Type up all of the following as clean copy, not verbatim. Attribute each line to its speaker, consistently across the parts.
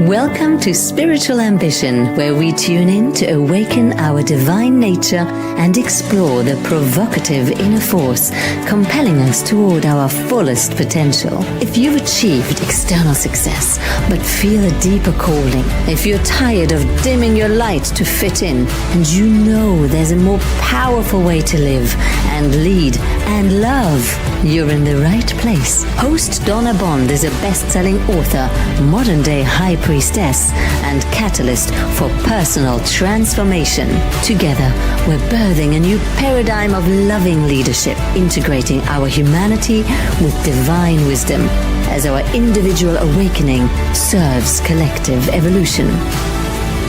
Speaker 1: Welcome to Spiritual Ambition, where we tune in to awaken our divine nature and explore the provocative inner force compelling us toward our fullest potential. If you've achieved external success but feel a deeper calling, if you're tired of dimming your light to fit in, and you know there's a more powerful way to live and lead and love, you're in the right place. Host Donna Bond is a best-selling author, modern-day high priestess, and catalyst for personal transformation. Together, we're birthing a new paradigm of loving leadership, integrating our humanity with divine wisdom as our individual awakening serves collective evolution.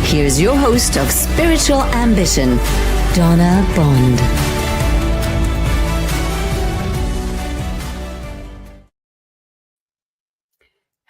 Speaker 1: Here's your host of Spiritual Ambition, Donna Bond.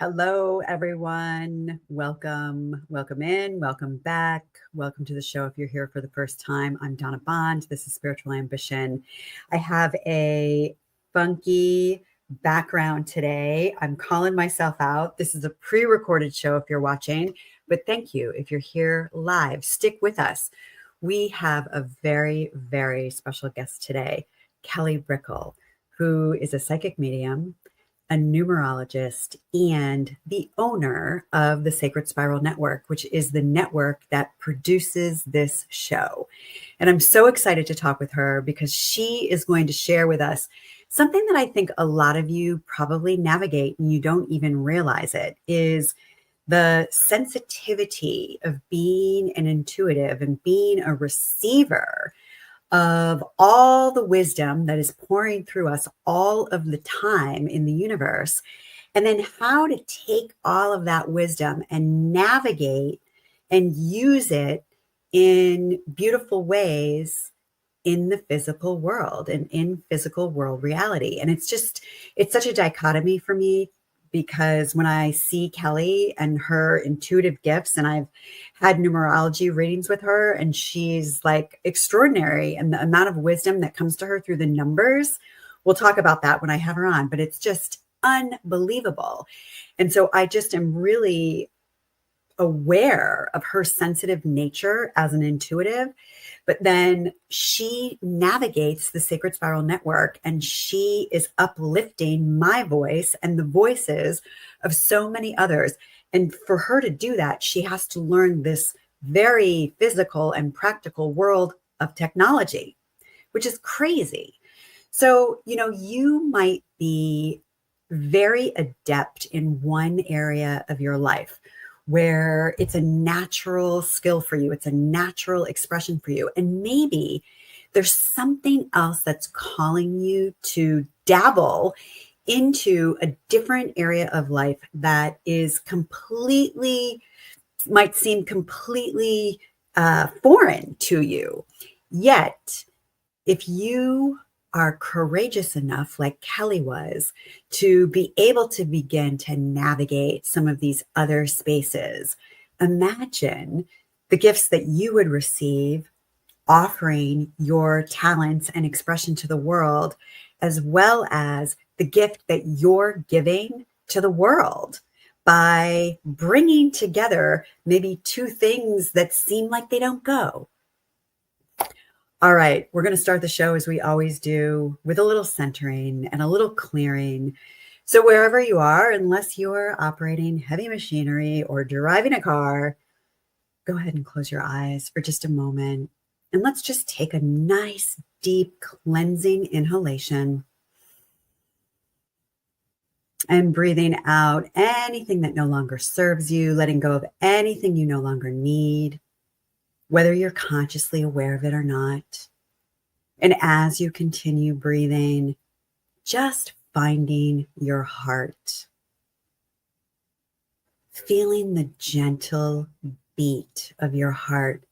Speaker 2: Hello, everyone. Welcome in, welcome back. Welcome to the show. If you're here for the first time, I'm Donna Bond. This is Spiritual Ambition. I have a funky background today. I'm calling myself out. This is a pre-recorded show if you're watching, but thank you. If you're here live, stick with us. We have a very, very special guest today, Kelly Brickel, who is a psychic medium, a numerologist, and the owner of the Sacred Spiral Network, which is the network that produces this show. And I'm so excited to talk with her because she is going to share with us something that I think a lot of you probably navigate and you don't even realize it, is the sensitivity of being an intuitive and being a receiver of all the wisdom that is pouring through us all of the time in the universe, and then how to take all of that wisdom and navigate and use it in beautiful ways in the physical world and in physical world reality. And it's such a dichotomy for me, because when I see Kelly and her intuitive gifts, and I've had numerology readings with her, and she's like extraordinary, and the amount of wisdom that comes to her through the numbers, we'll talk about that when I have her on, but it's just unbelievable. And so I just am really aware of her sensitive nature as an intuitive, but then she navigates the Sacred Spiral Network, and she is uplifting my voice and the voices of so many others. And for her to do that, she has to learn this very physical and practical world of technology, which is crazy. So, you might be very adept in one area of your life where it's a natural skill for you. It's a natural expression for you. And maybe there's something else that's calling you to dabble into a different area of life that is might seem completely foreign to you. Yet, if you are courageous enough, like Kelly was, to be able to begin to navigate some of these other spaces, imagine the gifts that you would receive offering your talents and expression to the world, as well as the gift that you're giving to the world by bringing together maybe two things that seem like they don't go. All right, we're going to start the show as we always do, with a little centering and a little clearing. So wherever you are, unless you're operating heavy machinery or driving a car, go ahead and close your eyes for just a moment. And let's just take a nice, deep, cleansing inhalation. And breathing out anything that no longer serves you, letting go of anything you no longer need, whether you're consciously aware of it or not. And as you continue breathing, just finding your heart, feeling the gentle beat of your heart,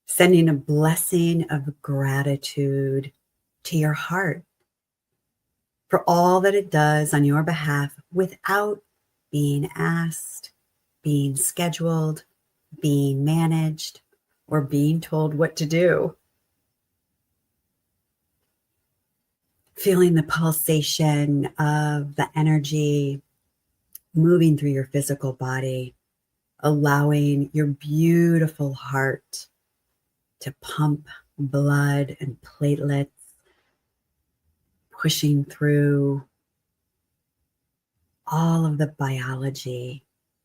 Speaker 2: sending a blessing of gratitude to your heart for all that it does on your behalf without being asked, being scheduled, being managed, or being told what to do. Feeling the pulsation of the energy moving through your physical body, allowing your beautiful heart to pump blood and platelets, pushing through all of the biology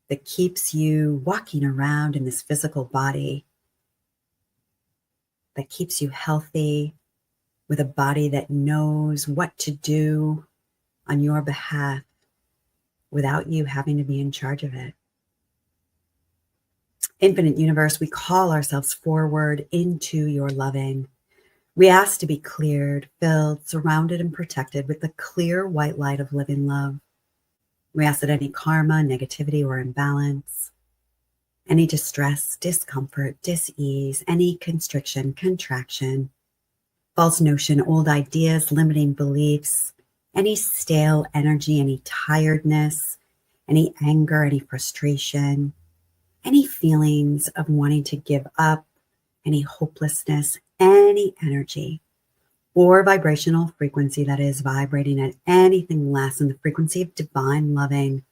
Speaker 2: that keeps you walking around in this physical body, that keeps you healthy, with a body that knows what to do on your behalf without you having to be in charge of it. Infinite Universe, we call ourselves forward into your loving. We ask to be cleared, filled, surrounded, and protected with the clear white light of living love. We ask that any karma, negativity, or imbalance, any distress, discomfort, dis-ease, any constriction, contraction, false notion, old ideas, limiting beliefs, any stale energy, any tiredness, any anger, any frustration, any feelings of wanting to give up, any hopelessness, any energy or vibrational frequency that is vibrating at anything less than the frequency of divine loving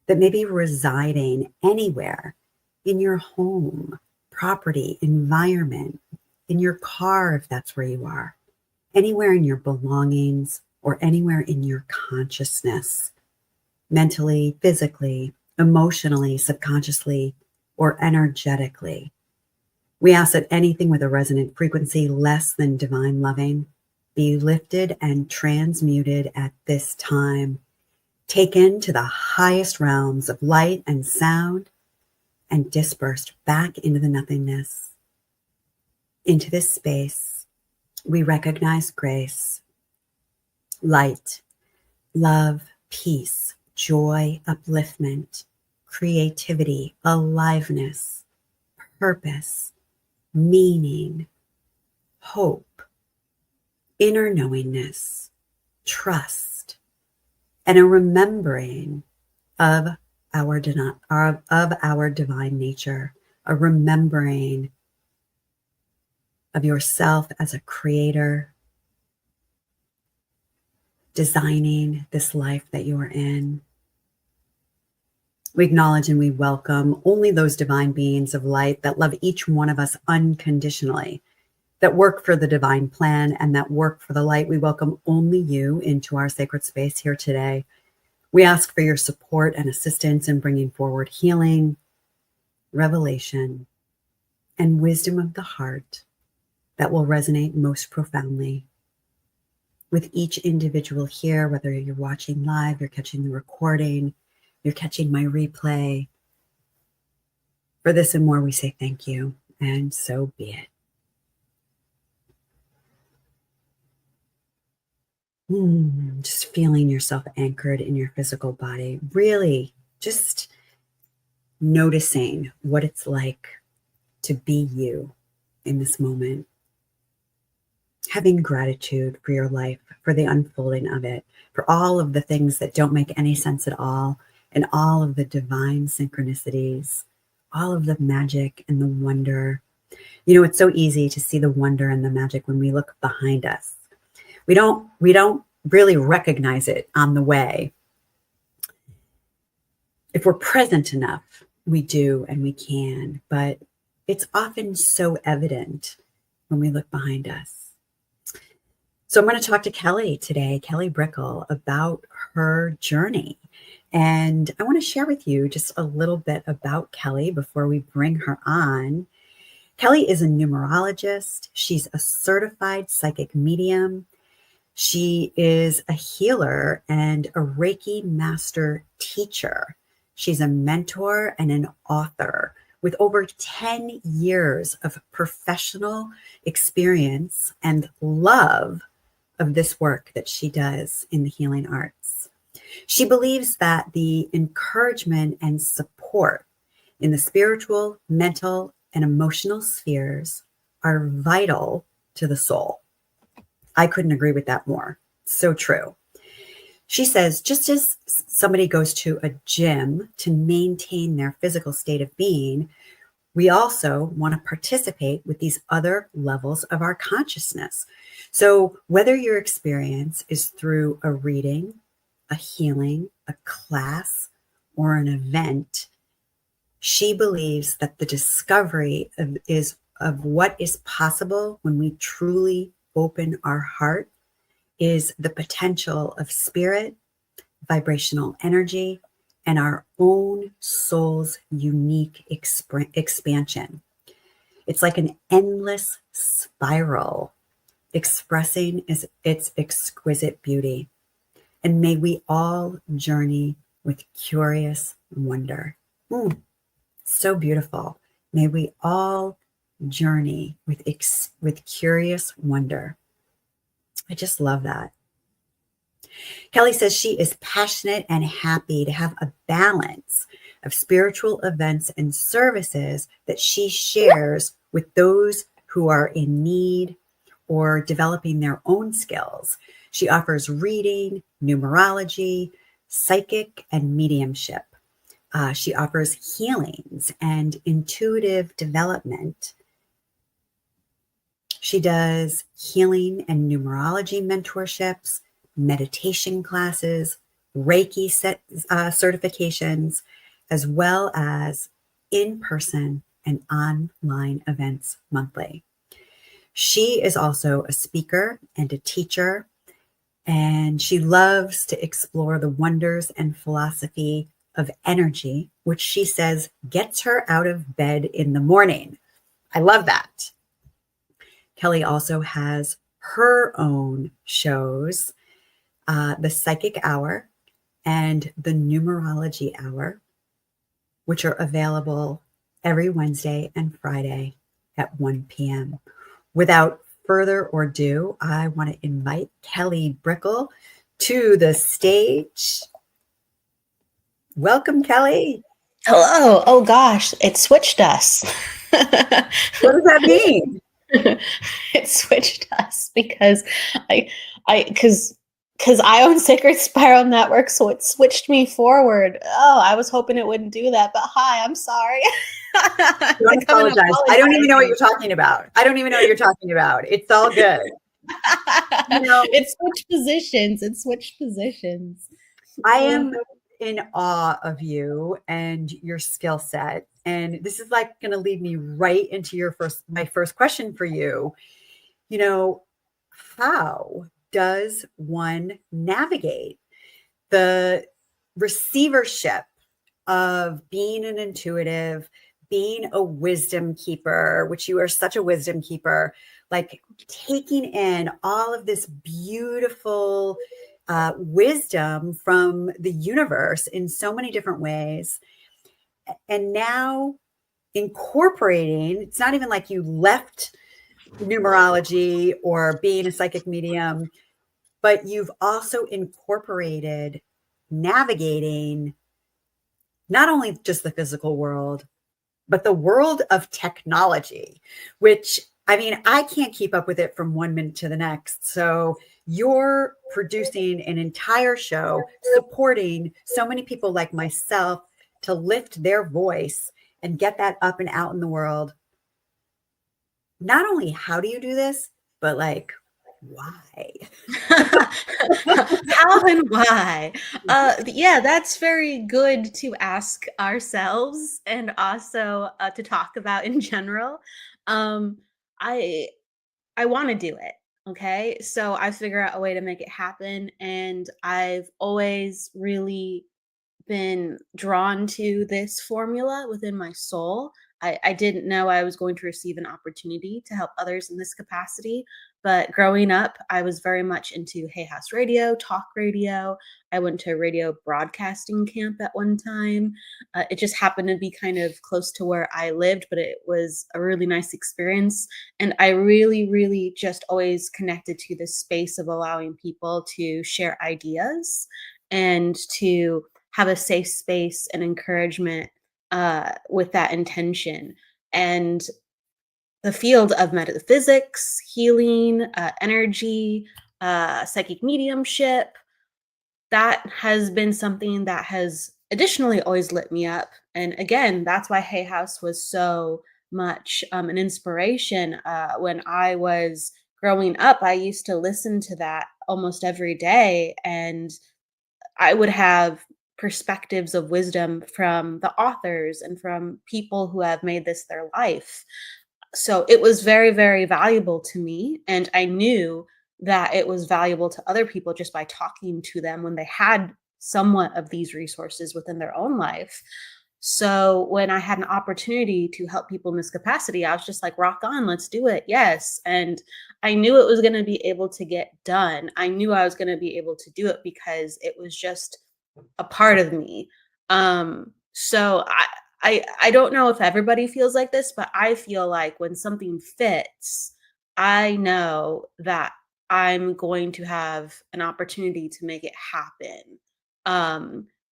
Speaker 2: that may be residing anywhere in your home, property, environment, in your car, if that's where you are, anywhere in your belongings or anywhere in your consciousness, mentally, physically, emotionally, subconsciously, or energetically. We ask that anything with a resonant frequency less than divine loving be lifted and transmuted at this time, taken to the highest realms of light and sound, and dispersed back into the nothingness. Into this space, we recognize grace, light, love, peace, joy, upliftment, creativity, aliveness, purpose, meaning, hope, inner knowingness, trust, and a remembering of our divine nature, a remembering of yourself as a creator, designing this life that you are in. We acknowledge and we welcome only those divine beings of light that love each one of us unconditionally, that work for the divine plan and that work for the light. We welcome only you into our sacred space here today. We ask for your support and assistance in bringing forward healing, revelation, and wisdom of the heart that will resonate most profoundly with each individual here, whether you're watching live, you're catching the recording, you're catching my replay. For this and more, we say thank you, and so be it. Just feeling yourself anchored in your physical body, really just noticing what it's like to be you in this moment. Having gratitude for your life, for the unfolding of it, for all of the things that don't make any sense at all, and all of the divine synchronicities, all of the magic and the wonder. You know, it's so easy to see the wonder and the magic when we look behind us. We don't really recognize it on the way. If we're present enough, we do and we can, but it's often so evident when we look behind us. So I'm going to talk to Kelly today, Kelly Brickel, about her journey. And I want to share with you just a little bit about Kelly before we bring her on. Kelly is a numerologist. She's a certified psychic medium. She is a healer and a Reiki master teacher. She's a mentor and an author with over 10 years of professional experience and love of this work that she does in the healing arts. She believes that the encouragement and support in the spiritual, mental, and emotional spheres are vital to the soul. I couldn't agree with that more. So true. She says, just as somebody goes to a gym to maintain their physical state of being, we also want to participate with these other levels of our consciousness. So whether your experience is through a reading, a healing, a class, or an event, She believes that the discovery of what is possible when we truly open our heart is the potential of spirit, vibrational energy, and our own soul's unique expansion. It's like an endless spiral expressing its exquisite beauty. And may we all journey with curious wonder. So beautiful. May we all journey with curious wonder. I just love that. Kelly says she is passionate and happy to have a balance of spiritual events and services that she shares with those who are in need or developing their own skills. She offers reading, numerology, psychic, and mediumship. She offers healings and intuitive development. She does healing and numerology mentorships, meditation classes, Reiki certifications, as well as in-person and online events monthly. She is also a speaker and a teacher, and she loves to explore the wonders and philosophy of energy, which she says gets her out of bed in the morning. I love that. Kelly also has her own shows, the Psychic Hour and the Numerology Hour, which are available every Wednesday and Friday at 1 p.m. Without further ado, I want to invite Kelly Brickel to the stage. Welcome, Kelly.
Speaker 3: Hello. Oh gosh, it switched us.
Speaker 2: What does that mean?
Speaker 3: It switched us because because I own Sacred Spiral Network, so it switched me forward. Oh, I was hoping it wouldn't do that, but hi, I'm sorry.
Speaker 2: Don't apologize. I don't even know what you're talking about. It's all good.
Speaker 3: It switched positions.
Speaker 2: I am in awe of you and your skill set. And this is like going to lead me right into my first question for you. How does one navigate the receivership of being an intuitive, being a wisdom keeper, which you are such a wisdom keeper, like taking in all of this beautiful wisdom from the universe in so many different ways. And now incorporating, it's not even like you left numerology or being a psychic medium, but you've also incorporated navigating not only just the physical world, but the world of technology, which, I mean, I can't keep up with it from 1 minute to the next. So you're producing an entire show supporting so many people like myself to lift their voice and get that up and out in the world. Not only how do you do this, but like, why?
Speaker 3: How and why? Yeah, that's very good to ask ourselves and also to talk about in general. I want to do it. Okay, so I figure out a way to make it happen, and I've always really been drawn to this formula within my soul. I didn't know I was going to receive an opportunity to help others in this capacity. But growing up, I was very much into Hay House Radio, talk radio. I went to a radio broadcasting camp at one time. It just happened to be kind of close to where I lived, but it was a really nice experience. And I really, really just always connected to this space of allowing people to share ideas and to have a safe space and encouragement with that intention. And the field of metaphysics, healing, energy, psychic mediumship, that has been something that has additionally always lit me up. And again, that's why Hay House was so much an inspiration. When I was growing up, I used to listen to that almost every day, and I would have perspectives of wisdom from the authors and from people who have made this their life. So it was very, very valuable to me. And I knew that it was valuable to other people just by talking to them when they had somewhat of these resources within their own life. So when I had an opportunity to help people in this capacity, I was just like, rock on, let's do it. Yes. And I knew it was going to be able to get done. I knew I was going to be able to do it because it was just a part of me. So I don't know if everybody feels like this, but I feel like when something fits, I know that I'm going to have an opportunity to make it happen.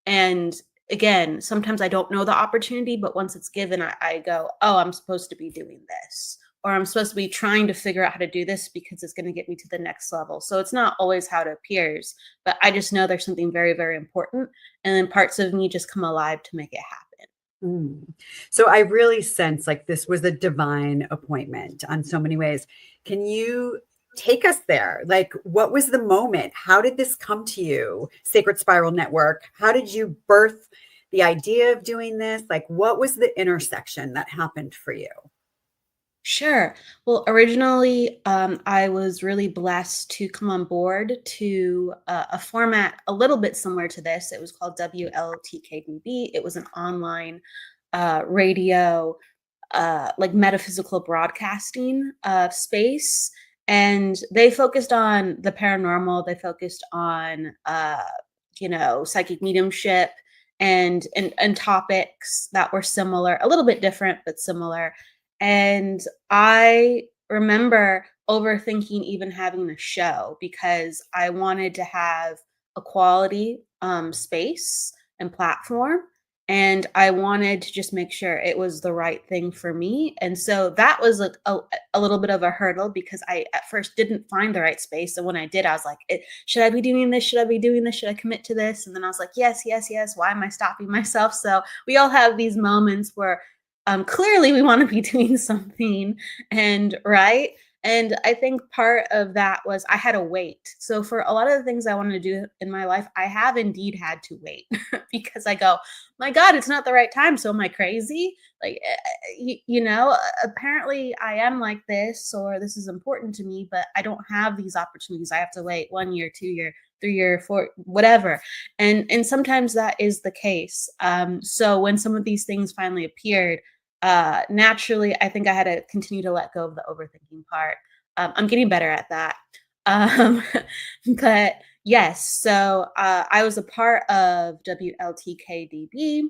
Speaker 3: And again, sometimes I don't know the opportunity, but once it's given, I go, oh, I'm supposed to be doing this, or I'm supposed to be trying to figure out how to do this because it's going to get me to the next level. So it's not always how it appears, but I just know there's something very, very important. And then parts of me just come alive to make it happen.
Speaker 2: So I really sense like this was a divine appointment on so many ways. Can you take us there? Like, what was the moment? How did this come to you, Sacred Spiral Network? How did you birth the idea of doing this? Like, what was the intersection that happened for you?
Speaker 3: Sure. Well, originally, I was really blessed to come on board to a format a little bit similar to this. It was called WLTKDB. It was an online radio, like metaphysical broadcasting space. And they focused on the paranormal. They focused on, psychic mediumship and topics that were similar, a little bit different, but similar. And I remember overthinking even having a show because I wanted to have a quality space and platform. And I wanted to just make sure it was the right thing for me. And so that was like a little bit of a hurdle because I at first didn't find the right space. And when I did, I was like, should I be doing this? Should I be doing this? Should I commit to this? And then I was like, yes, yes, yes. Why am I stopping myself? So we all have these moments where clearly we want to be doing something and right. And I think part of that was I had to wait. So for a lot of the things I wanted to do in my life, I have indeed had to wait because I go, my God, it's not the right time. So am I crazy? Like, apparently I am like this, or this is important to me, but I don't have these opportunities. I have to wait 1 year, 2 year, 3 year, 4, whatever. And sometimes that is the case. So when some of these things finally appeared, naturally, I think I had to continue to let go of the overthinking part. I'm getting better at that. Um, but yes, so I was a part of WLTKDB.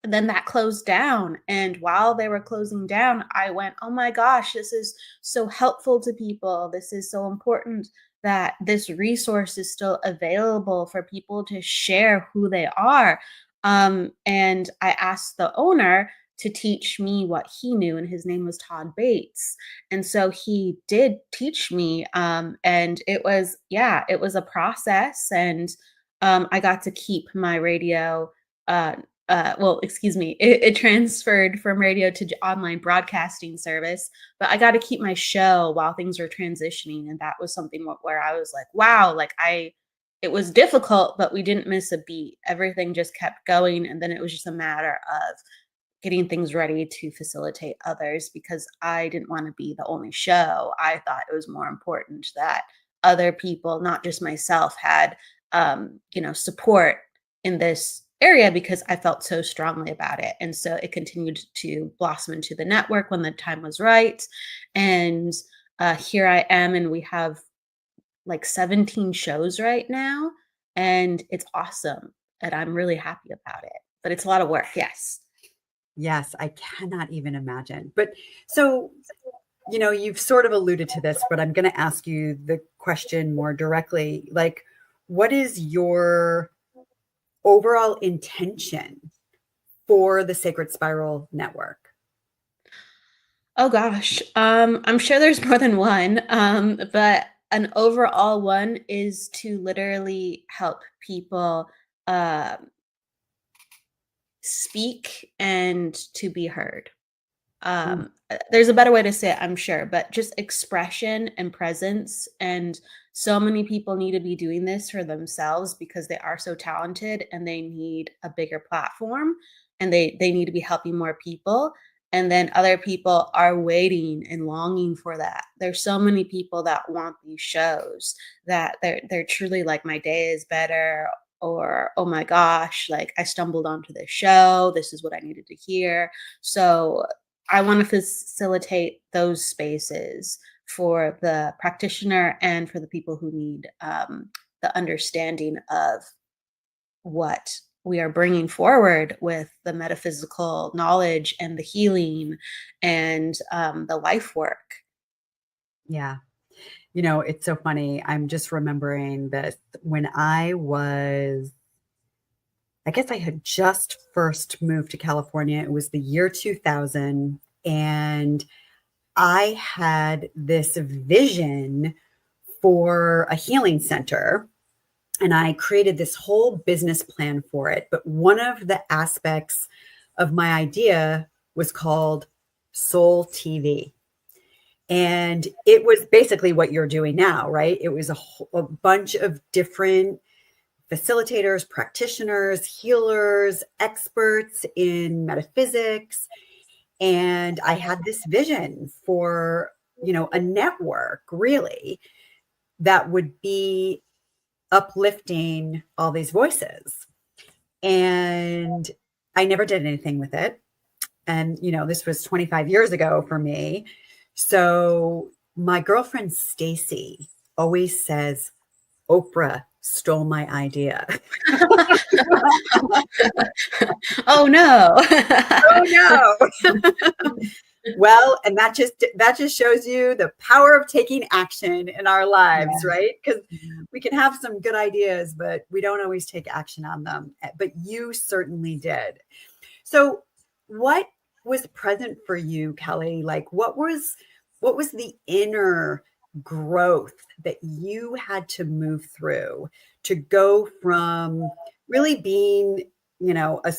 Speaker 3: And then that closed down. And while they were closing down, I went, oh my gosh, this is so helpful to people. This is so important that this resource is still available for people to share who they are. And I asked the owner to teach me what he knew, and his name was Todd Bates. And so he did teach me. And it was a process. And I got to keep my radio. Excuse me, it transferred from radio to online broadcasting service, but I got to keep my show while things were transitioning. And that was something where I was like, wow, it was difficult, but we didn't miss a beat. Everything just kept going. And then it was just a matter of getting things ready to facilitate others because I didn't want to be the only show. I thought it was more important that other people, not just myself, had, support in this area because I felt so strongly about it. And so it continued to blossom into the network when the time was right. And here I am, and we have like 17 shows right now, and it's awesome. And I'm really happy about it. But it's a lot of work, yes.
Speaker 2: Yes, I cannot even imagine. But so, you've sort of alluded to this, but I'm going to ask you the question more directly. Like, what is your overall intention for the Sacred Spiral Network?
Speaker 3: Oh gosh, I'm sure there's more than one, but an overall one is to literally help people um, speak and to be heard. There's a better way to say it, I'm sure, but just expression and presence. And so many people need to be doing this for themselves because they are so talented and they need a bigger platform and they need to be helping more people. And then other people are waiting and longing for that. There's so many people that want these shows that they're truly like, my day is better, or oh my gosh, like I stumbled onto this show. This is what I needed to hear. So I want to facilitate those spaces for the practitioner and for the people who need the understanding of what we are bringing forward with the metaphysical knowledge and the healing and the life work.
Speaker 2: Yeah. You know, it's so funny. I'm just remembering that when I guess I had just first moved to California. It was the year 2000. And I had this vision for a healing center. And I created this whole business plan for it. But one of the aspects of my idea was called Soul TV. And it was basically what you're doing now, right? It was a bunch of different facilitators, practitioners, healers, experts in metaphysics. And I had this vision for, a network really that would be uplifting all these voices. And I never did anything with it. And, this was 25 years ago for me. So my girlfriend, Stacy, always says, Oprah stole my idea.
Speaker 3: Oh no.
Speaker 2: Oh no. Well, and that just shows you the power of taking action in our lives,
Speaker 3: Yeah.
Speaker 2: right? Because we can have some good ideas, but we don't always take action on them. But you certainly did. So what was present for you, Kelly? Like what was the inner growth that you had to move through to go from really being, a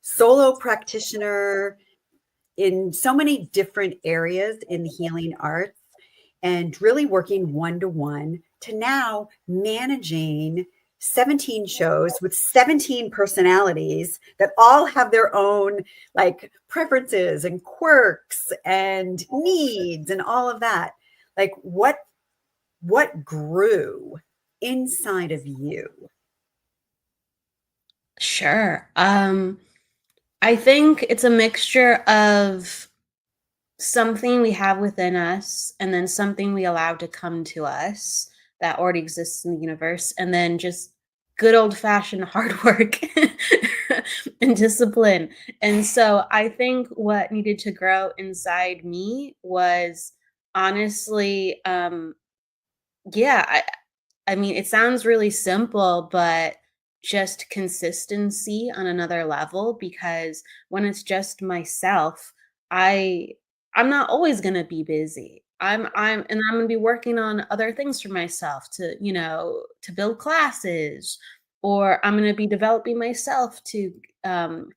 Speaker 2: solo practitioner in so many different areas in the healing arts and really working one-to-one to now managing 17 shows with 17 personalities that all have their own like preferences and quirks and needs and all of that. Like what grew inside of you?
Speaker 3: Sure. I think it's a mixture of something we have within us and then something we allow to come to us that already exists in the universe, and then just good old fashioned hard work and discipline. And so I think what needed to grow inside me was honestly, yeah, I mean, it sounds really simple, but just consistency on another level, because when it's just myself, I I'm not always going to be busy. I'm going to be working on other things for myself to build classes, or I'm going to be developing myself to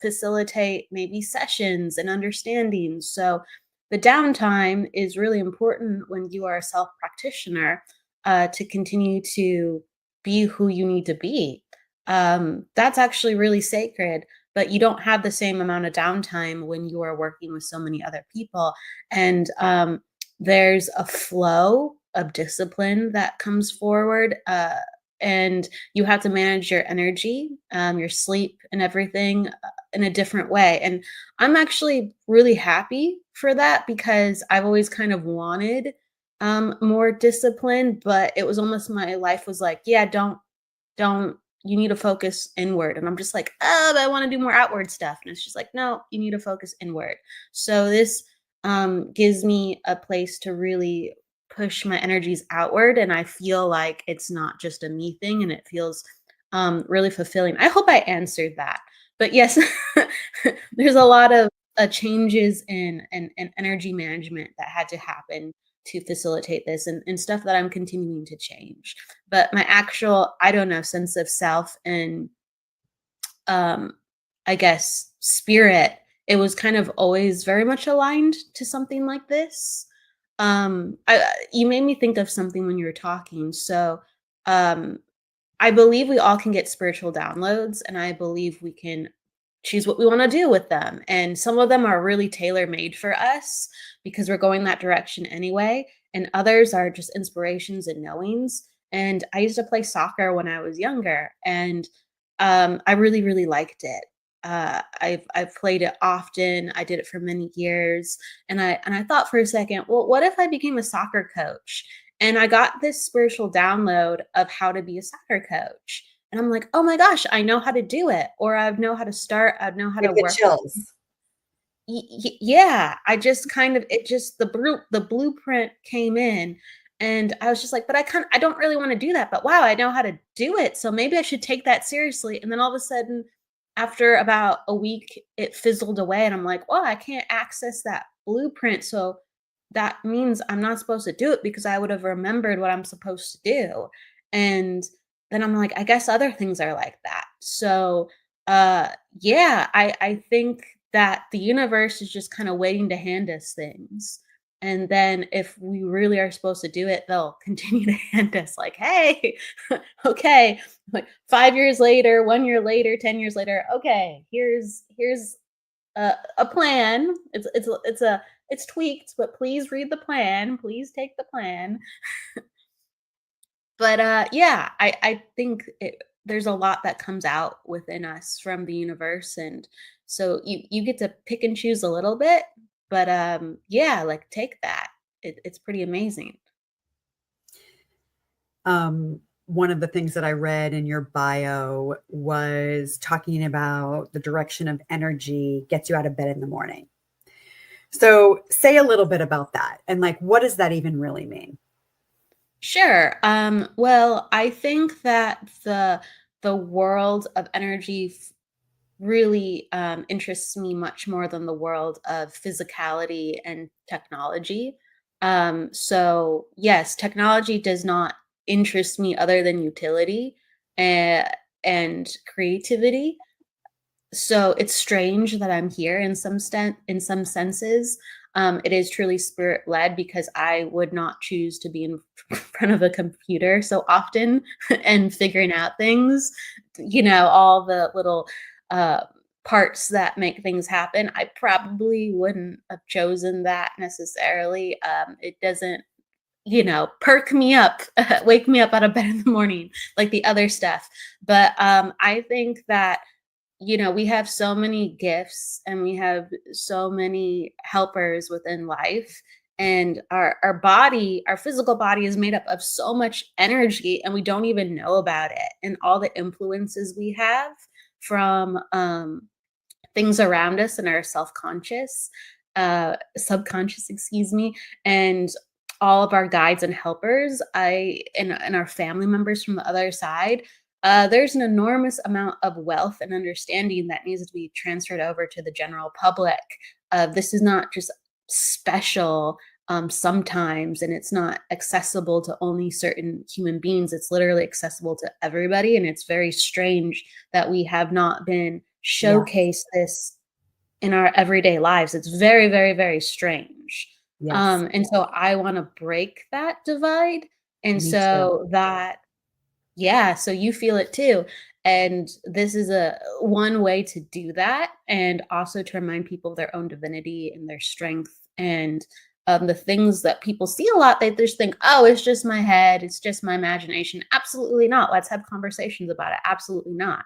Speaker 3: facilitate maybe sessions and understanding. So the downtime is really important when you are a self practitioner, to continue to be who you need to be. That's actually really sacred, but you don't have the same amount of downtime when you are working with so many other people. And there's a flow of discipline that comes forward. And you have to manage your energy, your sleep, and everything in a different way. And I'm actually really happy for that because I've always kind of wanted more discipline, but it was almost my life was like, yeah, don't, you need to focus inward. And I'm just like, oh, but I want to do more outward stuff. And it's just like, no, you need to focus inward. So this gives me a place to really push my energies outward. And I feel like it's not just a me thing, and it feels really fulfilling. I hope I answered that. But yes, there's a lot of changes in energy management that had to happen to facilitate this, and stuff that I'm continuing to change. But my actual, I don't know, sense of self and I guess spirit it was kind of always very much aligned to something like this. You made me think of something when you were talking. So, um, I believe we all can get spiritual downloads, and I believe we can choose what we want to do with them. And some of them are really tailor made for us because we're going that direction anyway. And others are just inspirations and knowings. And I used to play soccer when I was younger, and I really, really liked it. I've played it often. I did it for many years, and I thought for a second, well, what if I became a soccer coach? And I got this spiritual download of how to be a soccer coach. And I'm like, oh my gosh, I know how to do it, or I know how to start. I know how
Speaker 2: You
Speaker 3: to
Speaker 2: get
Speaker 3: work.
Speaker 2: chills.
Speaker 3: Yeah, I just kind of it just the blueprint came in, and I was just like, but I don't really want to do that, but wow, I know how to do it, so maybe I should take that seriously. And then all of a sudden, after about a week, it fizzled away, and I'm like, well, I can't access that blueprint, so that means I'm not supposed to do it because I would have remembered what I'm supposed to do. And then I'm like, I guess other things are like that. So yeah, I think that the universe is just kind of waiting to hand us things. And then if we really are supposed to do it, they'll continue to hand us like, hey, okay, like 5 years later, 1 year later, 10 years later, okay, here's a plan. It's tweaked, but please read the plan. Please take the plan. But yeah, I think there's a lot that comes out within us from the universe, and so you get to pick and choose a little bit, but yeah, like take that. It's pretty amazing.
Speaker 2: One of the things that I read in your bio was talking about the direction of energy gets you out of bed in the morning. So say a little bit about that and like, what does that even really mean?
Speaker 3: Sure. Well, I think that the world of energy really interests me much more than the world of physicality and technology. So yes, technology does not interest me other than utility and, and creativity. So it's strange that I'm here in some senses. It is truly spirit led because I would not choose to be in front of a computer so often and figuring out things, all the little uh, parts that make things happen. I probably wouldn't have chosen that necessarily. It doesn't, perk me up, wake me up out of bed in the morning like the other stuff. But I think that we have so many gifts and we have so many helpers within life. And our body, our physical body is made up of so much energy and we don't even know about it. And all the influences we have from things around us and our subconscious, excuse me, and all of our guides and helpers, and our family members from the other side. There's an enormous amount of wealth and understanding that needs to be transferred over to the general public. This is not just special sometimes, and it's not accessible to only certain human beings. It's literally accessible to everybody, and it's very strange that we have not been
Speaker 2: Yeah.
Speaker 3: showcased this in our everyday lives. It's very, very, very strange.
Speaker 2: Yes.
Speaker 3: And so I want to break that divide. And
Speaker 2: Me too.
Speaker 3: so that, yeah, so you feel it too. And this is a one way to do that, and also to remind people of their own divinity and their strength and the things that people see a lot. They just think, oh, it's just my head, it's just my imagination. Absolutely not. Let's have conversations about it. Absolutely not.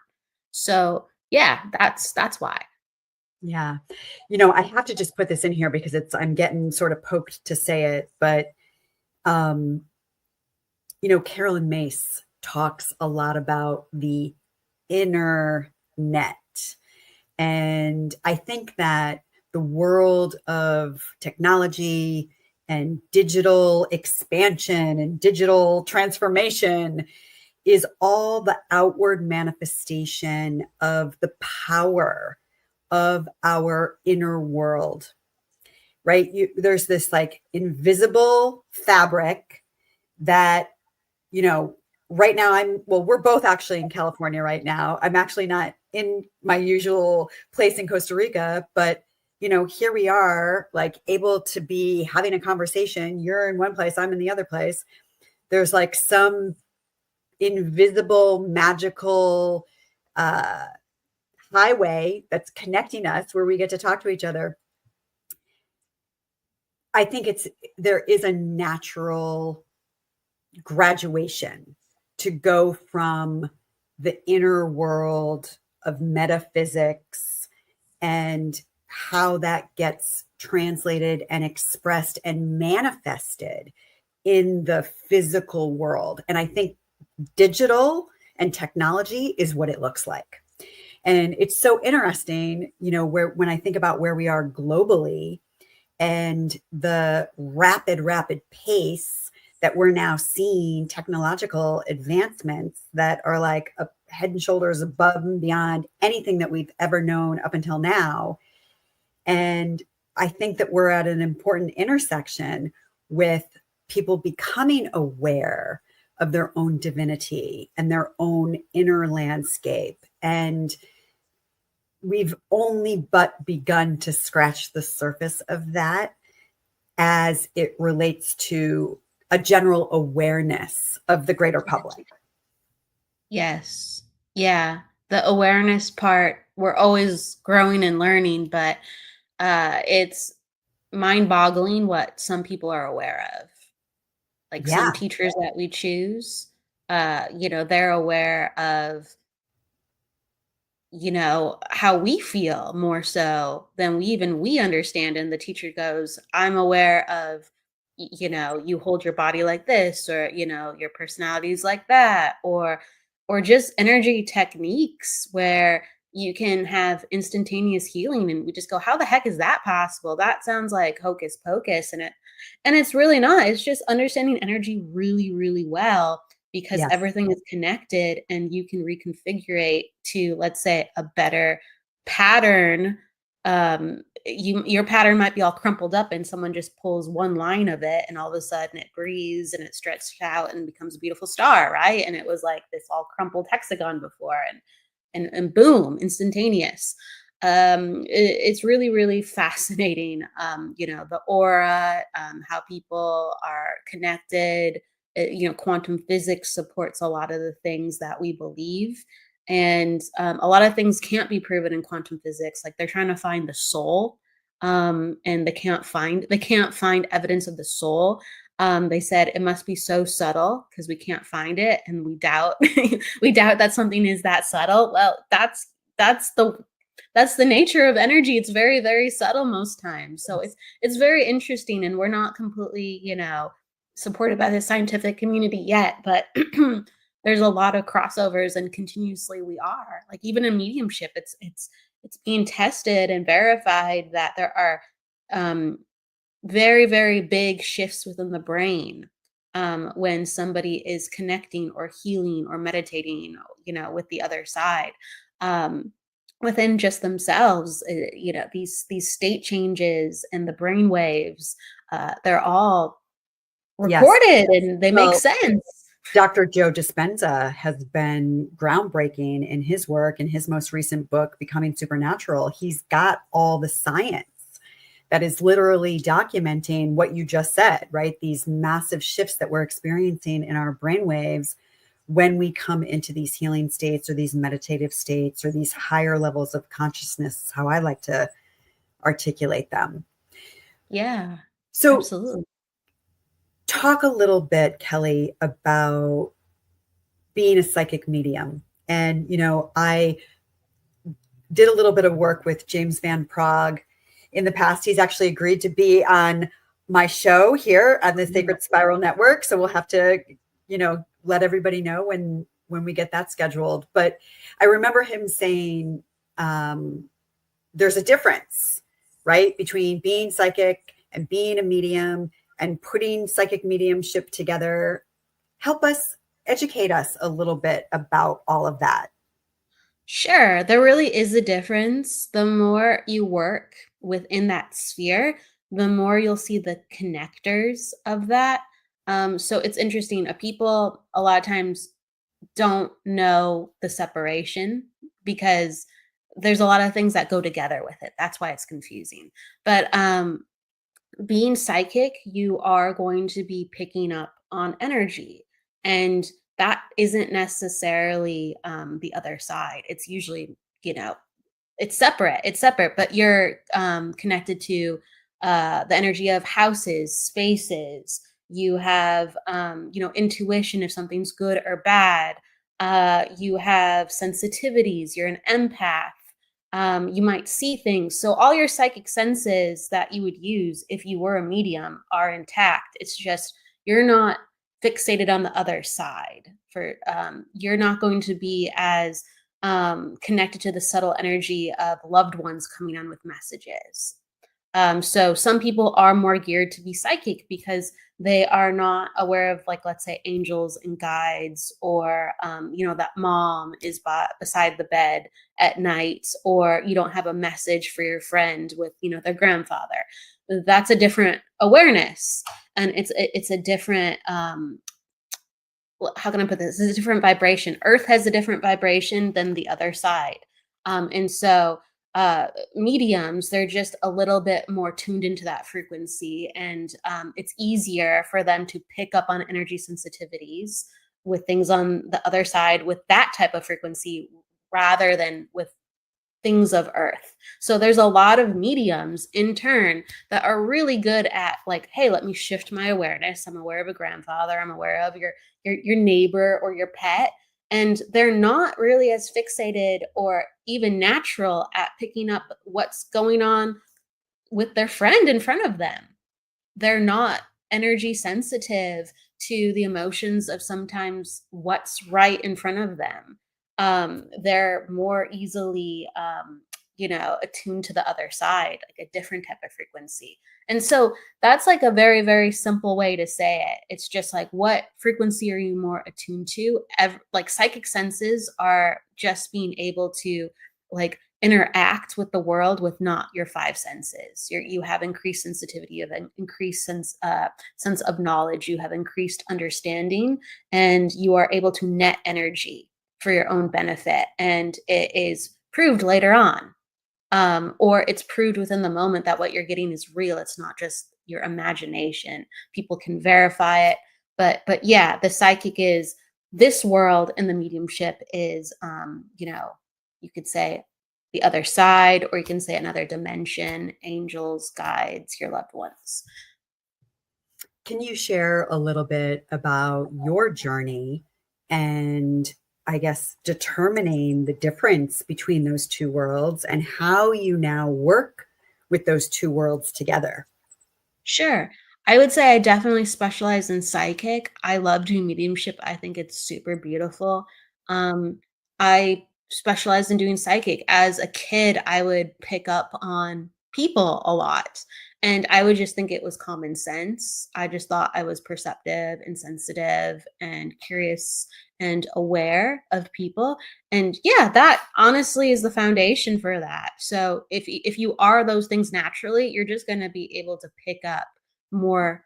Speaker 3: So yeah, that's why.
Speaker 2: Yeah. I have to just put this in here because I'm getting sort of poked to say it, but um, Carolyn Mace talks a lot about the inner net. And I think that the world of technology and digital expansion and digital transformation is all the outward manifestation of the power of our inner world, right? There's this like invisible fabric that, right now we're both actually in California right now. I'm actually not in my usual place in Costa Rica, but here we are, like able to be having a conversation. You're in one place, I'm in the other place. There's like some invisible, magical highway that's connecting us where we get to talk to each other. I think there is a natural graduation to go from the inner world of metaphysics and how that gets translated and expressed and manifested in the physical world. And I think digital and technology is what it looks like. And it's so interesting, when I think about where we are globally and the rapid pace that we're now seeing technological advancements that are like head and shoulders above and beyond anything that we've ever known up until now. And I think that we're at an important intersection with people becoming aware of their own divinity and their own inner landscape. And we've only but begun to scratch the surface of that as it relates to a general awareness of the greater public.
Speaker 3: Yes. Yeah. The awareness part, we're always growing and learning, but it's mind-boggling what some people are aware of. Like
Speaker 2: Yeah.
Speaker 3: some teachers that we choose, they're aware of, how we feel more so than we understand. And the teacher goes, I'm aware of, you hold your body like this, or, your personality is like that, or just energy techniques where you can have instantaneous healing. And we just go, how the heck is that possible? That sounds like hocus pocus. And it's really not. It's just understanding energy really, really well, because
Speaker 2: Yes.
Speaker 3: everything is connected and you can reconfigure to, let's say, a better pattern. Your pattern might be all crumpled up and someone just pulls one line of it and all of a sudden it breathes and it stretches out and becomes a beautiful star, right? And it was like this all crumpled hexagon before, and boom, instantaneous. It's really, really fascinating. The aura, how people are connected. Quantum physics supports a lot of the things that we believe. And a lot of things can't be proven in quantum physics. Like they're trying to find the soul, and they can't find evidence of the soul. They said it must be so subtle because we can't find it, and we doubt we doubt that something is that subtle. Well, that's the nature of energy. It's very, very subtle most times. So it's very interesting, and we're not completely, supported by the scientific community yet, but there's a lot of crossovers, and continuously we are. Like even in mediumship, it's being tested and verified that there are very, very big shifts within the brain when somebody is connecting or healing or meditating, with the other side. Within just themselves, these state changes and the brain waves, they're all recorded, and they make sense.
Speaker 2: Dr. Joe Dispenza has been groundbreaking in his work. In his most recent book, Becoming Supernatural, he's got all the science that is literally documenting what you just said, right? These massive shifts that we're experiencing in our brainwaves when we come into these healing states or these meditative states or these higher levels of consciousness, how I like to articulate them.
Speaker 3: Yeah,
Speaker 2: so
Speaker 3: absolutely.
Speaker 2: Talk a little bit, Kelly, about being a psychic medium. And, I did a little bit of work with James Van Prague in the past. He's actually agreed to be on my show here on the Sacred Spiral Network. So we'll have to, let everybody know when we get that scheduled. But I remember him saying there's a difference, right, between being psychic and being a medium, and putting psychic mediumship together. Help us, educate us a little bit about all of that.
Speaker 3: Sure, there really is a difference. The more you work within that sphere, the more you'll see the connectors of that. So it's interesting. People a lot of times don't know the separation because there's a lot of things that go together with it. That's why it's confusing. But being psychic, you are going to be picking up on energy. And that isn't necessarily the other side. It's usually, you know, it's separate, but you're connected to the energy of houses, spaces. You have, intuition if something's good or bad. You have sensitivities. You're an empath. You might see things. So all your psychic senses that you would use if you were a medium are intact. It's just you're not fixated on the other side. For you're not going to be as connected to the subtle energy of loved ones coming on with messages. So some people are more geared to be psychic because they are not aware of, like, let's say, angels and guides, or that mom is beside the bed at night, or you don't have a message for your friend with their grandfather. That's a different awareness, and it's a different how can I put this? It's a different vibration. Earth has a different vibration than the other side. And so mediums, they're just a little bit more tuned into that frequency. And it's easier for them to pick up on energy sensitivities with things on the other side with that type of frequency rather than with things of earth. So there's a lot of mediums in turn that are really good at, like, hey, let me shift my awareness. I'm aware of a grandfather, I'm aware of your neighbor or your pet, and they're not really as fixated or even natural at picking up what's going on with their friend in front of them. They're not energy sensitive to the emotions of sometimes what's right in front of them. They're more easily, attuned to the other side, like a different type of frequency. And so that's like a very, very simple way to say it. It's just like, what frequency are you more attuned to? Like psychic senses are just being able to, like, interact with the world with not your five senses. You have increased sensitivity, you have an increased sense of knowledge, you have increased understanding, and you are able to net energy for your own benefit. And it is proved later on, or it's proved within the moment that what you're getting is real. It's not just your imagination. People can verify it, but yeah, the psychic is this world, and the mediumship is, you could say the other side, or you can say another dimension, angels, guides, your loved ones.
Speaker 2: Can you share a little bit about your journey and, I guess, determining the difference between those two worlds and how you now work with those two worlds together?
Speaker 3: Sure. I would say I definitely specialize in psychic. I love doing mediumship. I think it's super beautiful. I specialize in doing psychic. As a kid, I would pick up on people a lot, and I would just think it was common sense. I just thought I was perceptive and sensitive and curious and aware of people. And yeah, that honestly is the foundation for that. So if you are those things naturally, you're just going to be able to pick up more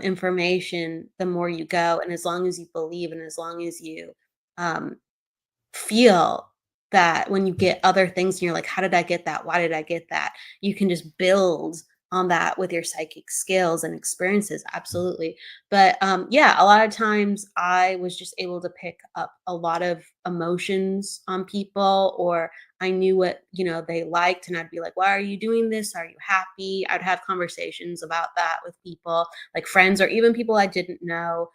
Speaker 3: information the more you go. And as long as you believe, and as long as you um, feel that when you get other things and you're like, how did I get that? Why did I get that? You can just build on that with your psychic skills and experiences. Absolutely. But yeah, a lot of times I was just able to pick up a lot of emotions on people, or I knew what, they liked, and I'd be like, why are you doing this? Are you happy? I'd have conversations about that with people, like friends or even people I didn't know,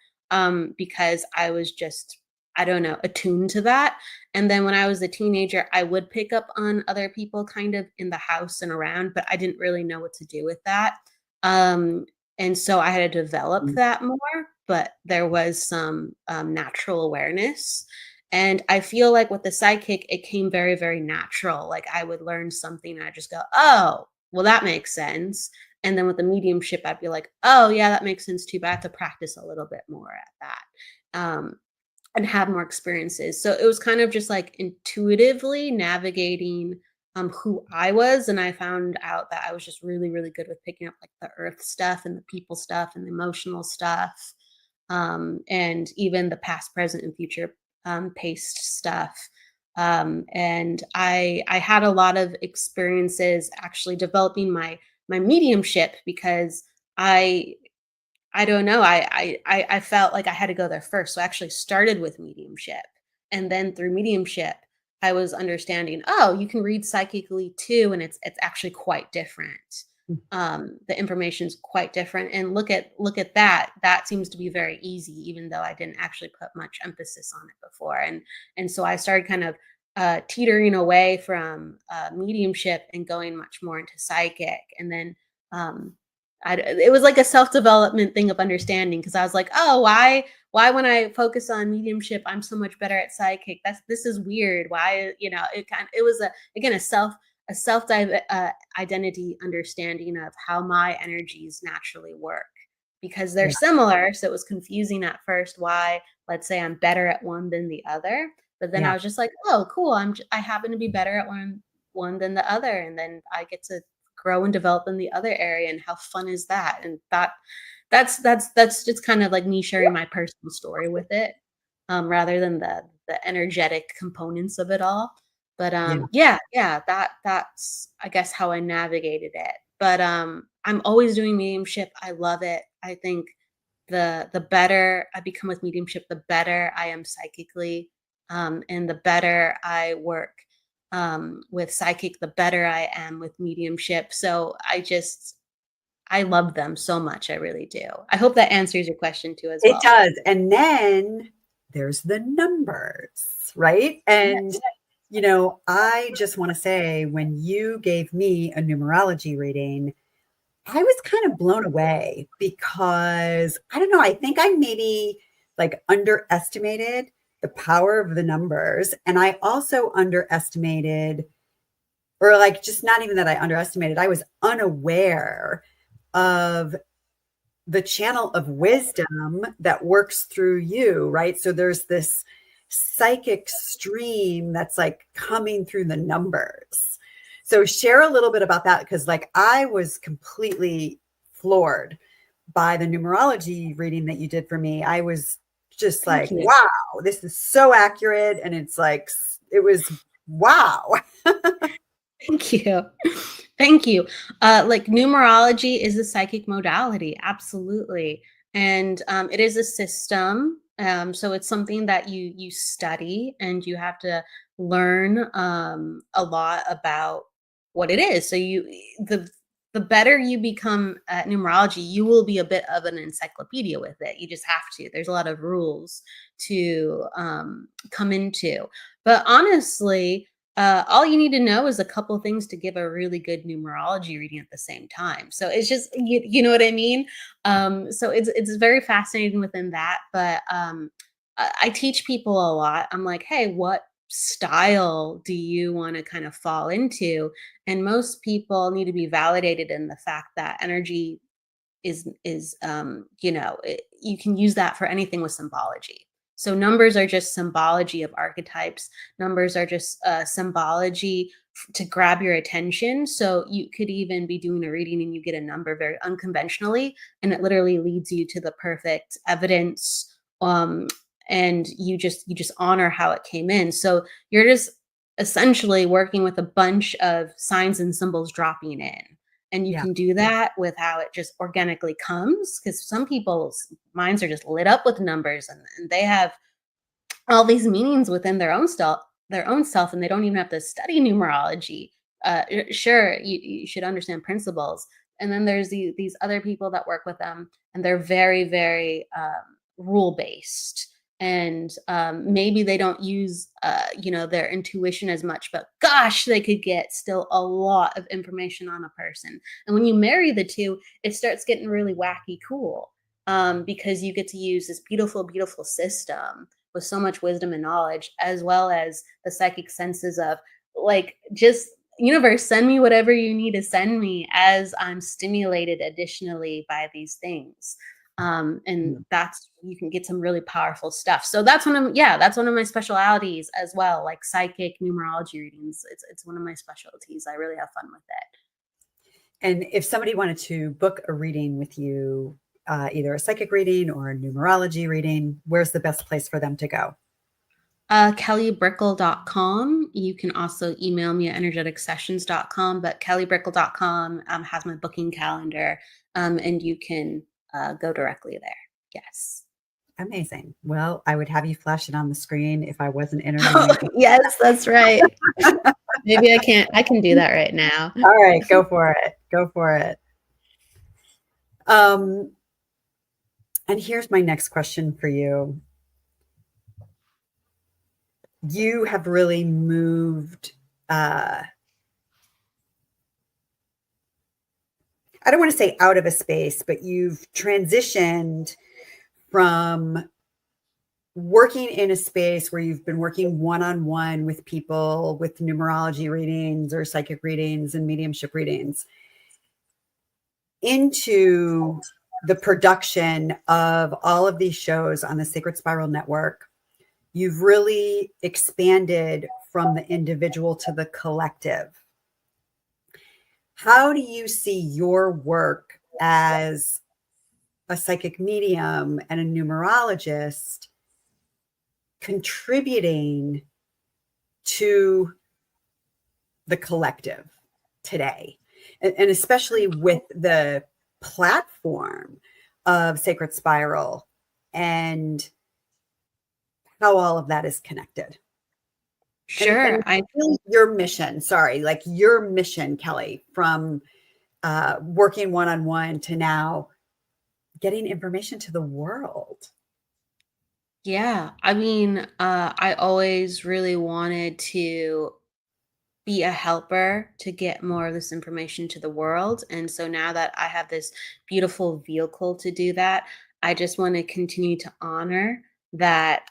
Speaker 3: because I was just, I don't know, attuned to that. And then when I was a teenager, I would pick up on other people kind of in the house and around, but I didn't really know what to do with that. Um, and so I had to develop
Speaker 2: Mm.
Speaker 3: that more, but there was some natural awareness. And I feel like with the psychic, it came very, very natural. Like I would learn something and I just go, oh, well, that makes sense. And then with the mediumship, I'd be like, oh, yeah, that makes sense too, but I have to practice a little bit more at that. And have more experiences. So it was kind of just like intuitively navigating who I was. And I found out that I was just really, really good with picking up like the earth stuff and the people stuff and the emotional stuff. And even the past, present, and future paced stuff. And I had a lot of experiences actually developing my mediumship because I I don't know. I felt like I had to go there first. So I actually started with mediumship. And then through mediumship, I was understanding, oh, you can read psychically too, and it's actually quite different. The information's quite different. And look at that. That seems to be very easy, even though I didn't actually put much emphasis on it before. And so I started kind of teetering away from mediumship and going much more into psychic. And then um, it was like a self-development thing of understanding because I was like, oh, why when I focus on mediumship, I'm so much better at psychic. This is weird. Why, it was again a self identity understanding of how my energies naturally work because they're
Speaker 2: Yeah.
Speaker 3: similar. So it was confusing at first why, let's say, I'm better at one than the other. But then
Speaker 2: Yeah.
Speaker 3: I was just like, oh, cool. I happen to be better at one than the other, and then I get to grow and develop in the other area. And how fun is that? And that's just kind of like me sharing my personal story with it, rather than the energetic components of it all. But
Speaker 2: Yeah.
Speaker 3: that's I guess how I navigated it. But I'm always doing mediumship. I love it. I think the better I become with mediumship, the better I am psychically, and the better I work with psychic, the better I am with mediumship. So I love them so much. I really do. I hope that answers your question too as
Speaker 2: It
Speaker 3: well.
Speaker 2: does. And then there's the numbers, right? And, I just want to say when you gave me a numerology reading, I was kind of blown away because I don't know, I think I maybe like underestimated the power of the numbers. And I also underestimated, or like just not even that I underestimated, I was unaware of the channel of wisdom that works through you, right? So there's this psychic stream that's like coming through the numbers. So share a little bit about that because like I was completely floored by the numerology reading that you did for me. I was just
Speaker 3: Thank
Speaker 2: like,
Speaker 3: you.
Speaker 2: wow, this is so accurate. And it's like, it was wow.
Speaker 3: Thank you. Thank you. Like numerology is a psychic modality, absolutely, and it is a system. So it's something that you study and you have to learn a lot about what it is. So the better you become at numerology, you will be a bit of an encyclopedia with it. You just have to. There's a lot of rules to come into, but honestly all you need to know is a couple things to give a really good numerology reading at the same time. So it's just you know what I mean. So it's very fascinating within that. But I teach people a lot. I'm like, hey, what style do you want to kind of fall into? And most people need to be validated in the fact that energy is you can use that for anything with symbology. So numbers are just symbology of archetypes. Numbers are just symbology to grab your attention. So you could even be doing a reading and you get a number very unconventionally, and it literally leads you to the perfect evidence. And you just honor how it came in. So you're just essentially working with a bunch of signs and symbols dropping in, and you
Speaker 2: Yeah.
Speaker 3: can do that with how it just organically comes because some people's minds are just lit up with numbers, and they have all these meanings within their own self, and they don't even have to study numerology. Sure, you should understand principles, and then there's these other people that work with them, and they're very very rule based, and maybe they don't use their intuition as much, but gosh, they could get still a lot of information on a person. And when you marry the two, it starts getting really wacky cool, because you get to use this beautiful beautiful system with so much wisdom and knowledge, as well as the psychic senses of like, just universe, send me whatever you need to send me as I'm stimulated additionally by these things. And that's, you can get some really powerful stuff. So that's one of my specialities as well, like psychic numerology readings. It's one of my specialties. I really have fun with it.
Speaker 2: And if somebody wanted to book a reading with you, either a psychic reading or a numerology reading, where's the best place for them to go?
Speaker 3: kellybrickel.com. You can also email me at energeticsessions.com, but kellybrickel.com has my booking calendar, and you can go directly there. Yes.
Speaker 2: Amazing. Well, I would have you flash it on the screen if I wasn't interviewing.
Speaker 3: Yes, that's right. Maybe I can do that right now.
Speaker 2: All right, go for it. Go for it. And here's my next question for you. You have really moved, I don't want to say out of a space, but you've transitioned from working in a space where you've been working one-on-one with people with numerology readings or psychic readings and mediumship readings into the production of all of these shows on the Sacred Spiral Network. You've really expanded from the individual to the collective. How do you see your work as a psychic medium and a numerologist contributing to the collective today? And especially with the platform of Sacred Spiral and how all of that is connected.
Speaker 3: Sure.
Speaker 2: And really your mission, your mission, Kelly, from working one-on-one to now getting information to the world.
Speaker 3: Yeah. I mean, I always really wanted to be a helper to get more of this information to the world. And so now that I have this beautiful vehicle to do that, I just want to continue to honor that.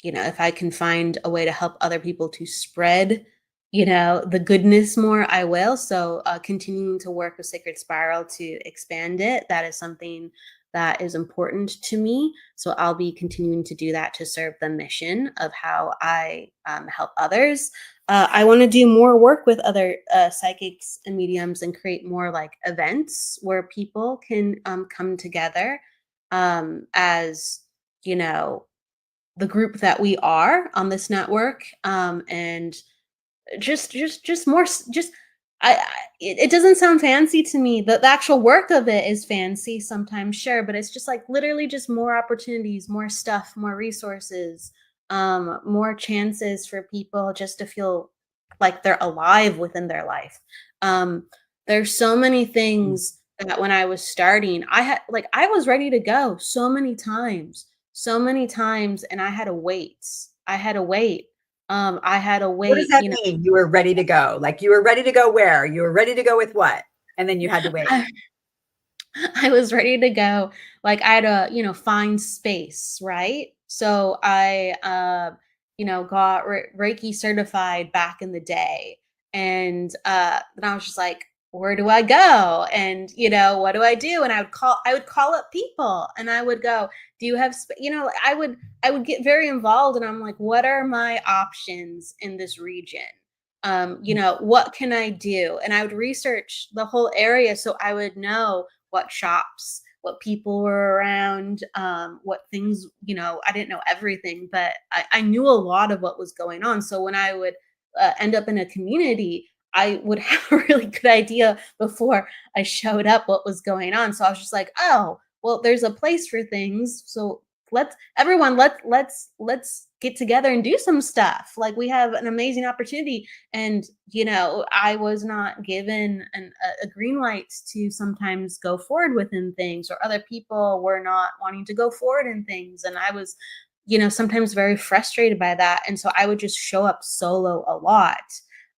Speaker 3: If I can find a way to help other people to spread, the goodness more, I will. So continuing to work with Sacred Spiral to expand it, that is something that is important to me. So I'll be continuing to do that to serve the mission of how I help others. I want to do more work with other psychics and mediums and create more like events where people can come together as, the group that we are on this network, and just more it doesn't sound fancy to me. The actual work of it is fancy sometimes, sure, but it's just like literally just more opportunities, more stuff, more resources, more chances for people just to feel like they're alive within their life. There's so many things that when I was starting, I was ready to go so many times, and I had to wait. I had to wait. I had to wait.
Speaker 2: What does that mean? You were ready to go? Like you were ready to go where? You were ready to go with what? And then you had to wait.
Speaker 3: I was ready to go. Like I had to, find space, right? So I, got Reiki certified back in the day. And then I was just like, where do I go? And, what do I do? And I would call up people and I would go, do you have, I would get very involved and I'm like, what are my options in this region? What can I do? And I would research the whole area so I would know what shops, what people were around, what things, I didn't know everything, but I knew a lot of what was going on. So when I would end up in a community, I would have a really good idea before I showed up what was going on. So I was just like, oh, well, there's a place for things. So let's get together and do some stuff. Like we have an amazing opportunity. And, I was not given a green light to sometimes go forward within things, or other people were not wanting to go forward in things. And I was, sometimes very frustrated by that. And so I would just show up solo a lot.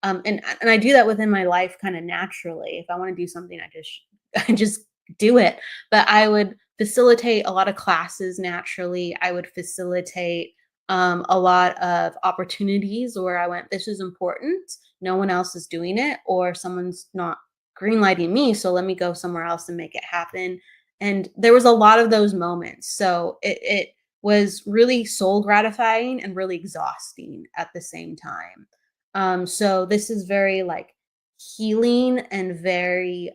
Speaker 3: And I do that within my life kind of naturally. If I want to do something, I just do it. But I would facilitate a lot of classes naturally. I would facilitate a lot of opportunities where I went, this is important. No one else is doing it, or someone's not greenlighting me. So let me go somewhere else and make it happen. And there was a lot of those moments. So it was really soul gratifying and really exhausting at the same time. So this is very like healing and very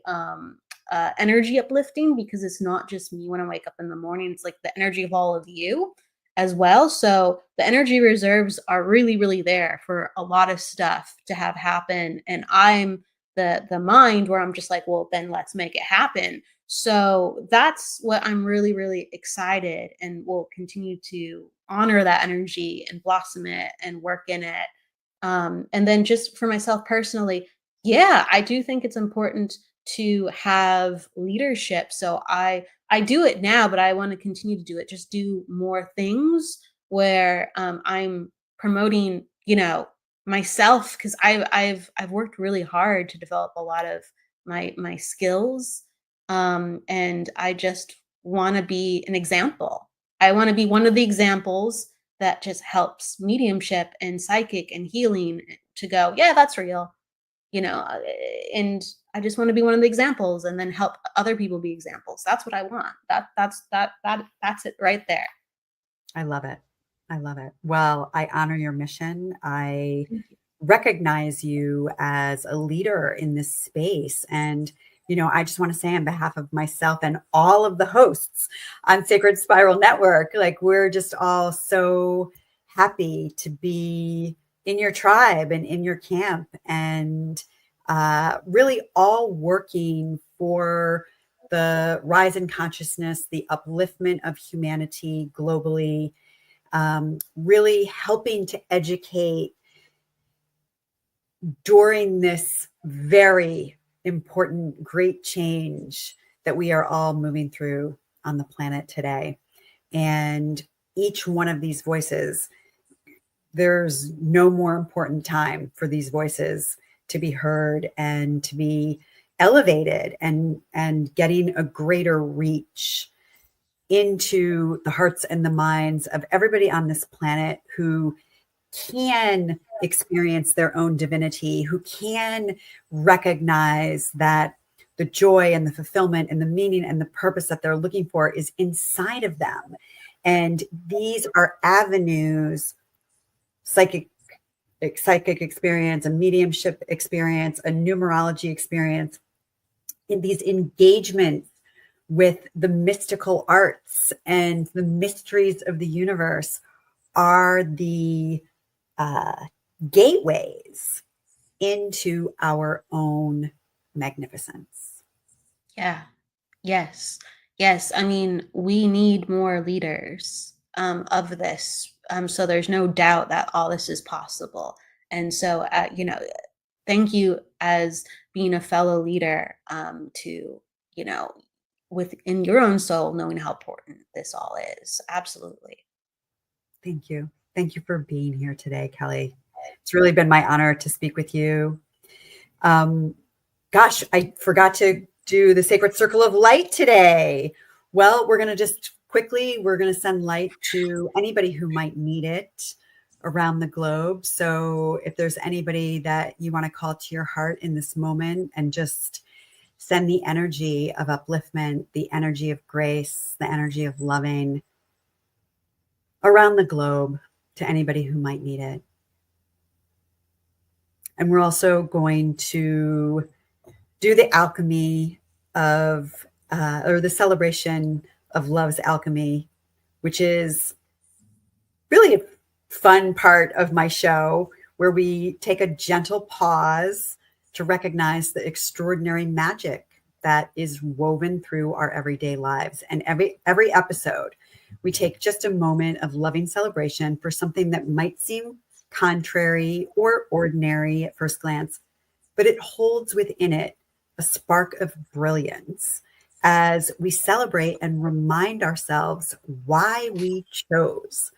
Speaker 3: energy uplifting, because it's not just me when I wake up in the morning. It's like the energy of all of you as well. So the energy reserves are really, really there for a lot of stuff to have happen. And I'm the mind where I'm just like, well, then let's make it happen. So that's what I'm really, really excited and will continue to honor that energy and blossom it and work in it. And then just for myself personally, yeah, I do think it's important to have leadership. So I do it now, but I want to continue to do it. Just do more things where I'm promoting, myself because I've worked really hard to develop a lot of my skills, and I just want to be an example. I want to be one of the examples that just helps mediumship and psychic and healing to go, yeah, that's real, and I just want to be one of the examples and then help other people be examples. That's what I want. That's it right there.
Speaker 2: I love it. I love it. Well, I honor your mission. I
Speaker 3: Thank you.
Speaker 2: recognize you as a leader in this space. And, I just want to say on behalf of myself and all of the hosts on Sacred Spiral Network, like we're just all so happy to be in your tribe and in your camp and really all working for the rise in consciousness, the upliftment of humanity globally, really helping to educate during this very important, great change that we are all moving through on the planet today. And each one of these voices, there's no more important time for these voices to be heard and to be elevated and getting a greater reach into the hearts and the minds of everybody on this planet who can experience their own divinity, who can recognize that the joy and the fulfillment and the meaning and the purpose that they're looking for is inside of them. And these are avenues, psychic experience, a mediumship experience, a numerology experience, in these engagements with the mystical arts and the mysteries of the universe are the gateways into our own magnificence.
Speaker 3: Yeah. Yes. Yes. I mean, we need more leaders of this. So there's no doubt that all this is possible. And so, thank you as being a fellow leader, to, you know, within your own soul, knowing how important this all is. Absolutely.
Speaker 2: Thank you. Thank you for being here today, Kelly. It's really been my honor to speak with you. Gosh, I forgot to do the sacred circle of light today. Well, we're going to send light to anybody who might need it around the globe. So if there's anybody that you want to call to your heart in this moment and just send the energy of upliftment, the energy of grace, the energy of loving around the globe to anybody who might need it. And we're also going to do the alchemy of, or the celebration of love's alchemy, which is really a fun part of my show where we take a gentle pause to recognize the extraordinary magic that is woven through our everyday lives. And every episode, we take just a moment of loving celebration for something that might seem contrary or ordinary at first glance, but it holds within it a spark of brilliance as we celebrate and remind ourselves why we chose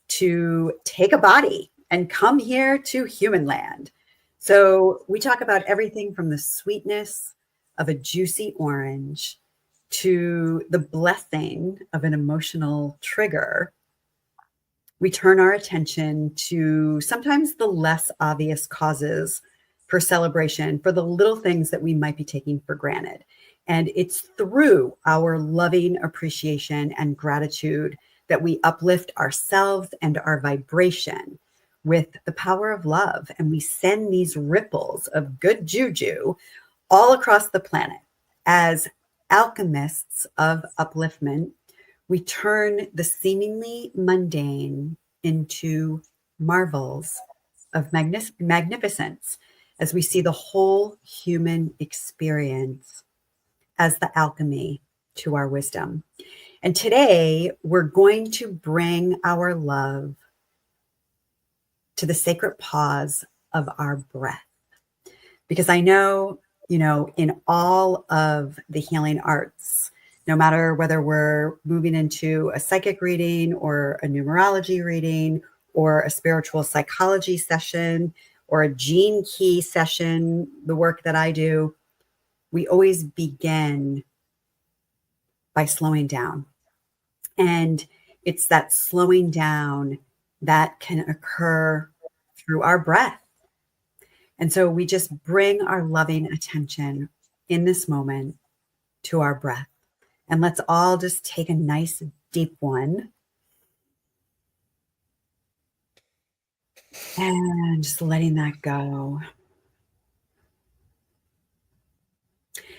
Speaker 2: to take a body and come here to human land. So we talk about everything from the sweetness of a juicy orange to the blessing of an emotional trigger. We turn our attention to sometimes the less obvious causes for celebration, for the little things that we might be taking for granted. And it's through our loving appreciation and gratitude that we uplift ourselves and our vibration with the power of love. And we send these ripples of good juju all across the planet. As alchemists of upliftment, we turn the seemingly mundane into marvels of magnificence as we see the whole human experience as the alchemy to our wisdom. And today we're going to bring our love to the sacred pause of our breath. Because I know, in all of the healing arts, no matter whether we're moving into a psychic reading or a numerology reading or a spiritual psychology session or a gene key session, the work that I do, we always begin by slowing down. And it's that slowing down that can occur through our breath. And so we just bring our loving attention in this moment to our breath. And let's all just take a nice deep one. And just letting that go.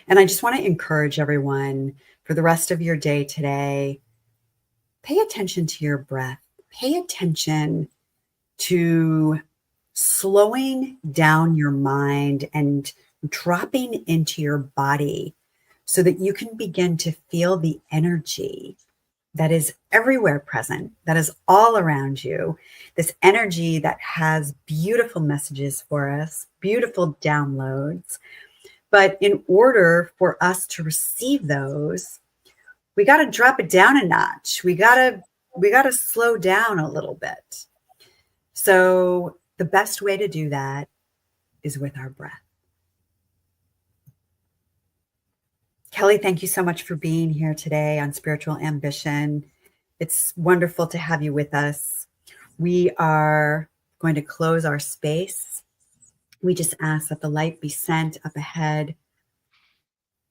Speaker 2: And I just want to encourage everyone for the rest of your day today, pay attention to your breath. Pay attention to slowing down your mind and dropping into your body so that you can begin to feel the energy that is everywhere present, that is all around you. This energy that has beautiful messages for us, beautiful downloads. But in order for us to receive those, we got to drop it down a notch. We got to slow down a little bit. So the best way to do that is with our breath. Kelly, thank you so much for being here today on Spiritual Ambition. It's wonderful to have you with us. We are going to close our space. We just ask that the light be sent up ahead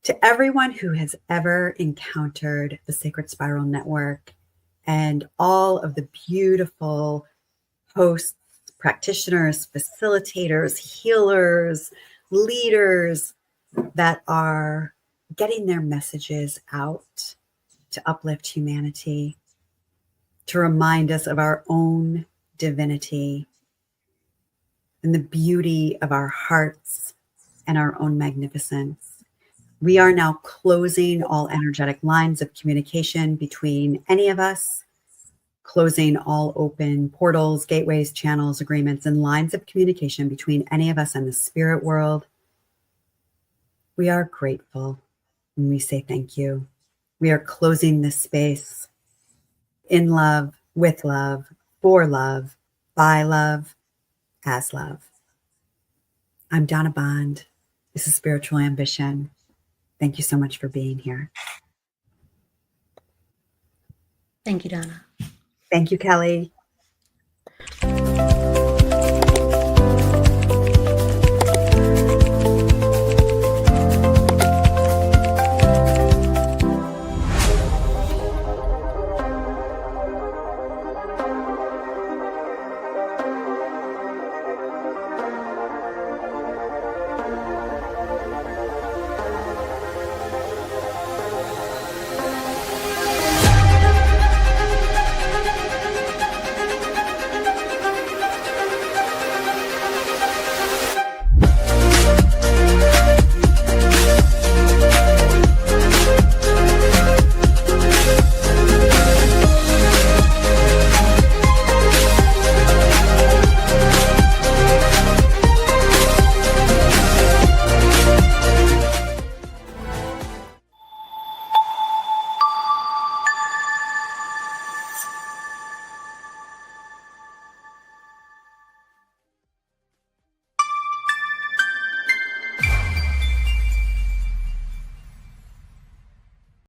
Speaker 2: to everyone who has ever encountered the Sacred Spiral Network and all of the beautiful hosts, practitioners, facilitators, healers, leaders that are getting their messages out to uplift humanity, to remind us of our own divinity and the beauty of our hearts and our own magnificence. We are now closing all energetic lines of communication between any of us, closing all open portals, gateways, channels, agreements, and lines of communication between any of us and the spirit world. We are grateful and we say thank you. We are closing this space in love, with love, for love, by love, as love. I'm Donna Bond. This is Spiritual Ambition. Thank you so much for being here.
Speaker 3: Thank you, Donna.
Speaker 2: Thank you, Kelly.